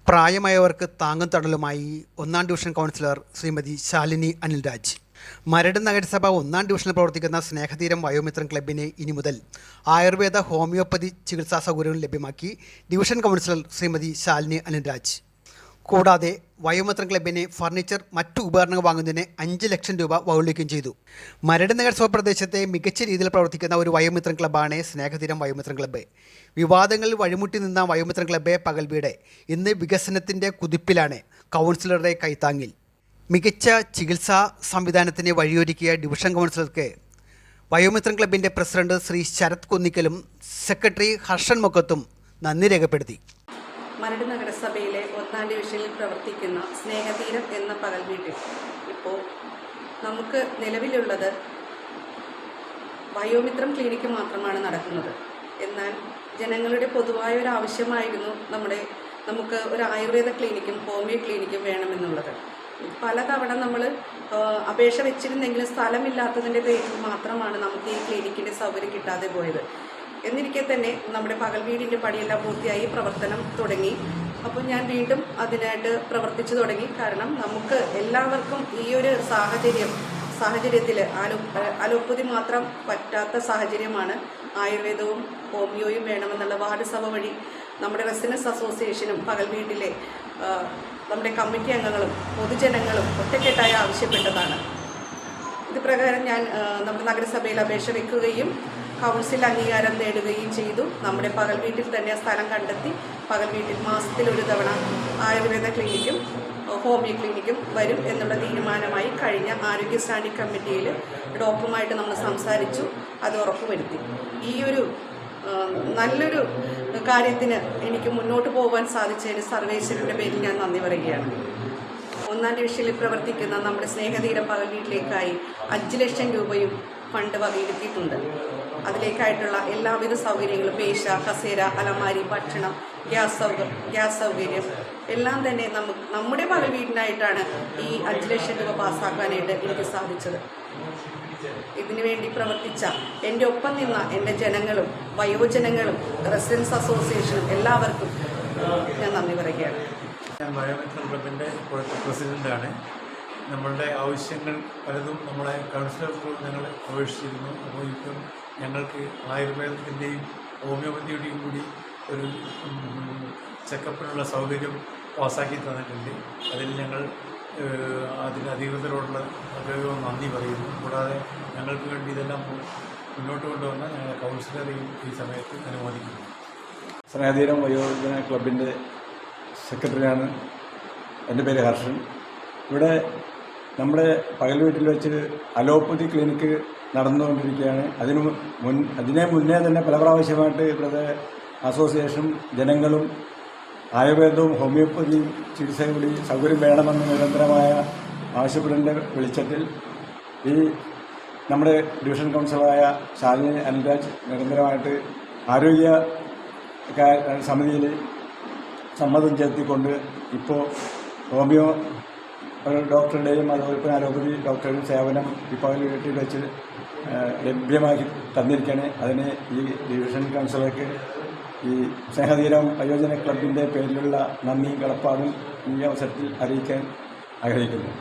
പ്രായമായവർക്ക് താങ്ങും തണലുമായി ഒന്നാം ഡിവിഷൻ കൗൺസിലർ ശ്രീമതി ശാലിനി അനിൽരാജ്. മരട് നഗരസഭ ഒന്നാം ഡിവിഷനിൽ പ്രവർത്തിക്കുന്ന സ്നേഹതീരം വയോമിത്രം ക്ലബിന് ഇനി മുതൽ ആയുർവേദ ഹോമിയോപ്പതി ചികിത്സാ സൗകര്യങ്ങൾ ലഭ്യമാക്കി ഡിവിഷൻ കൗൺസിലർ ശ്രീമതി ശാലിനി അനിൽരാജ്. കൂടാതെ വയോമിത്രം ക്ലബിന് ഫർണിച്ചർ മറ്റു ഉപകരണങ്ങൾ വാങ്ങുന്നതിന് 5 ലക്ഷം രൂപ വകയിരുത്തുകയും ചെയ്തു. മരട് നഗരസഭ പ്രദേശത്തെ മികച്ച രീതിയിൽ പ്രവർത്തിക്കുന്ന ഒരു വയോമിത്രം ക്ലബ്ബാണ് സ്നേഹതീരം വയോമിത്രം ക്ലബ്ബ്. വിവാദങ്ങളിൽ വഴിമുട്ടി നിന്ന വയോമിത്രം ക്ലബ്ബ് പകൽവീട് ഇന്ന് വികസനത്തിൻ്റെ കുതിപ്പിലാണ്. കൗൺസിലറുടെ കൈത്താങ്ങിൽ മികച്ച ചികിത്സാ സംവിധാനത്തിന് വഴിയൊരുക്കിയ ഡിവിഷൻ കൗൺസിലർക്ക് വയോമിത്രം ക്ലബിൻ്റെ പ്രസിഡന്റ് ശ്രീ ശരത് കുന്നിക്കലും സെക്രട്ടറി ഹർഷൻ മൊക്കത്തും നന്ദി രേഖപ്പെടുത്തി. മരട് നഗരസഭയിലെ ഒന്നാം ഡിവിഷനിൽ പ്രവർത്തിക്കുന്ന സ്നേഹതീരം എന്ന പകൽ വീട്ടിൽ ഇപ്പോൾ നമുക്ക് നിലവിലുള്ളത് വയോമിത്രം ക്ലിനിക്ക് മാത്രമാണ് നടക്കുന്നത്. എന്നാൽ ജനങ്ങളുടെ പൊതുവായ ഒരു ആവശ്യമായിരുന്നു നമുക്ക് ഒരു ആയുർവേദ ക്ലിനിക്കും ഹോമിയോ ക്ലിനിക്കും വേണമെന്നുള്ളത്. പലതവണ നമ്മൾ അപേക്ഷ വെച്ചിരുന്നെങ്കിലും സ്ഥലമില്ലാത്തതിൻ്റെ പേരിൽ മാത്രമാണ് നമുക്ക് ഈ ക്ലിനിക്കിൻ്റെ സൗകര്യം കിട്ടാതെ പോയത്. എന്നിരിക്കെ തന്നെ നമ്മുടെ പകൽ വീടിൻ്റെ പണിയെല്ലാം പൂർത്തിയായി പ്രവർത്തനം തുടങ്ങി. അപ്പോൾ ഞാൻ വീണ്ടും അതിനായിട്ട് പ്രവർത്തിച്ചു തുടങ്ങി. കാരണം നമുക്ക് എല്ലാവർക്കും ഈ ഒരു സാഹചര്യത്തിൽ അലോപ്പതി മാത്രം പറ്റാത്ത സാഹചര്യമാണ്. ആയുർവേദവും ഹോമിയോയും വേണമെന്നുള്ള വാർഡ് സഭ വഴി നമ്മുടെ റെസിഡൻസ് അസോസിയേഷനും പകൽ വീട്ടിലെ നമ്മുടെ കമ്മിറ്റി അംഗങ്ങളും പൊതുജനങ്ങളും ഒറ്റക്കെട്ടായി ആവശ്യപ്പെട്ടതാണ്. ഇത് പ്രകാരം ഞാൻ നമ്മുടെ നഗരസഭയിൽ അപേക്ഷ വയ്ക്കുകയും കൗൺസിൽ അംഗീകാരം നേടുകയും ചെയ്തു. നമ്മുടെ പകൽ വീട്ടിൽ തന്നെ സ്ഥലം കണ്ടെത്തി പകൽ വീട്ടിൽ മാസത്തിലൊരു തവണ ആയുർവേദ ക്ലിനിക്കും ഹോമിയോ ക്ലിനിക്കും വരും എന്നുള്ള തീരുമാനമായി കഴിഞ്ഞ ആരോഗ്യ സ്റ്റാൻഡിംഗ് കമ്മിറ്റിയിൽ ഡോക്ടറുമായിട്ട് നമ്മൾ സംസാരിച്ചു. അത് ഉറപ്പുവരുത്തി. ഈ ഒരു നല്ലൊരു കാര്യത്തിന് എനിക്ക് മുന്നോട്ട് പോകാൻ സാധിച്ചതിന് സർവേശ്വരൻ്റെ പേരിൽ ഞാൻ നന്ദി പറയുകയാണ്. ഒന്നാം ഡിവിഷനിൽ പ്രവർത്തിക്കുന്ന നമ്മുടെ സ്നേഹതീരം പകൽ വീട്ടിലേക്കായി 5 ലക്ഷം രൂപയും ഫണ്ട് വകയിരുത്തിയിട്ടുണ്ട്. അതിലേക്കായിട്ടുള്ള എല്ലാവിധ സൗകര്യങ്ങളും മേശ, കസേര, അലമാരി, ഭക്ഷണം, ഗ്യാസ് സൗകര്യം എല്ലാം തന്നെ നമ്മുടെ പകൽ വീടിനായിട്ടാണ് ഈ 5 ലക്ഷം രൂപ പാസ്സാക്കാനായിട്ട് എനിക്ക് സാധിച്ചത്. ഇതിനു വേണ്ടി പ്രവർത്തിച്ച എൻ്റെ ഒപ്പം നിന്ന എൻ്റെ ജനങ്ങളും വയോജനങ്ങളും റെസിഡൻസ് അസോസിയേഷനും എല്ലാവർക്കും ഞാൻ നന്ദി പറയുകയാണ്. ഞാൻ വയോമിത്രം ക്ലബിൻ്റെ ഇപ്പോഴത്തെ പ്രസിഡൻ്റാണ്. നമ്മളുടെ ആവശ്യങ്ങൾ പലതും നമ്മളെ കൗൺസിലർക്ക് ഞങ്ങൾ അപേക്ഷിച്ചിരുന്നു. അപ്പോൾ ഇപ്പം ഞങ്ങൾക്ക് ആയുർവേദത്തിൻ്റെയും ഹോമിയോപ്പതിയുടെയും കൂടി ഒരു ചെക്കപ്പിനുള്ള സൗകര്യം പാസ്സാക്കി തന്നിട്ടുണ്ട്. അതിൽ ഞങ്ങൾ അതിന് അധികൃതരോടുള്ള വളരെയധികം നന്ദി പറയുന്നു. കൂടാതെ ഞങ്ങൾക്ക് വേണ്ടി ഇതെല്ലാം മുന്നോട്ട് കൊണ്ടുവന്ന ഞങ്ങളുടെ കൗൺസിലറെയും ഈ സമയത്ത് അനുമോദിക്കുന്നു. സ്നേഹതീരം വയോജന ക്ലബിൻ്റെ സെക്രട്ടറിയാണ്. എൻ്റെ പേര് ഹർഷൻ. ഇവിടെ നമ്മുടെ പകൽ വീട്ടിൽ വെച്ച് അലോപ്പതി ക്ലിനിക്ക് നടന്നുകൊണ്ടിരിക്കുകയാണ്. അതിനെ മുന്നേ തന്നെ പല പ്രാവശ്യമായിട്ട് ഇവിടുത്തെ അസോസിയേഷനും ജനങ്ങളും ആയുർവേദവും ഹോമിയോപ്പതിയും ചികിത്സയും കൂടി സൗകര്യം വേണമെന്ന് നിരന്തരമായ ആവശ്യപ്പെടേണ്ട വെളിച്ചത്തിൽ ഈ നമ്മുടെ ഡിവിഷൻ കൗൺസിലറായ ശാലിനി അനിൽരാജ് നിരന്തരമായിട്ട് ആരോഗ്യ സമിതിയിൽ സമ്മതം ചെലുത്തിക്കൊണ്ട് ഇപ്പോൾ ഹോമിയോ ഡോക്ടറുടെയും അതുപോലെ അലോപ്പതി ഡോക്ടറുടെയും സേവനം ഇപ്പോൾ വീട്ടിൽ വെച്ച് ലഭ്യമാക്കി തന്നിരിക്കുകയാണ്. അതിന് ഈ ഡിവിഷൻ കൗൺസിലർക്ക് ഈ സ്നേഹതീരം വയോജന ക്ലബിൻ്റെ പേരിലുള്ള നന്ദിയും കടപ്പാടും ഈ അവസരത്തിൽ അറിയിക്കാൻ ആഗ്രഹിക്കുന്നു.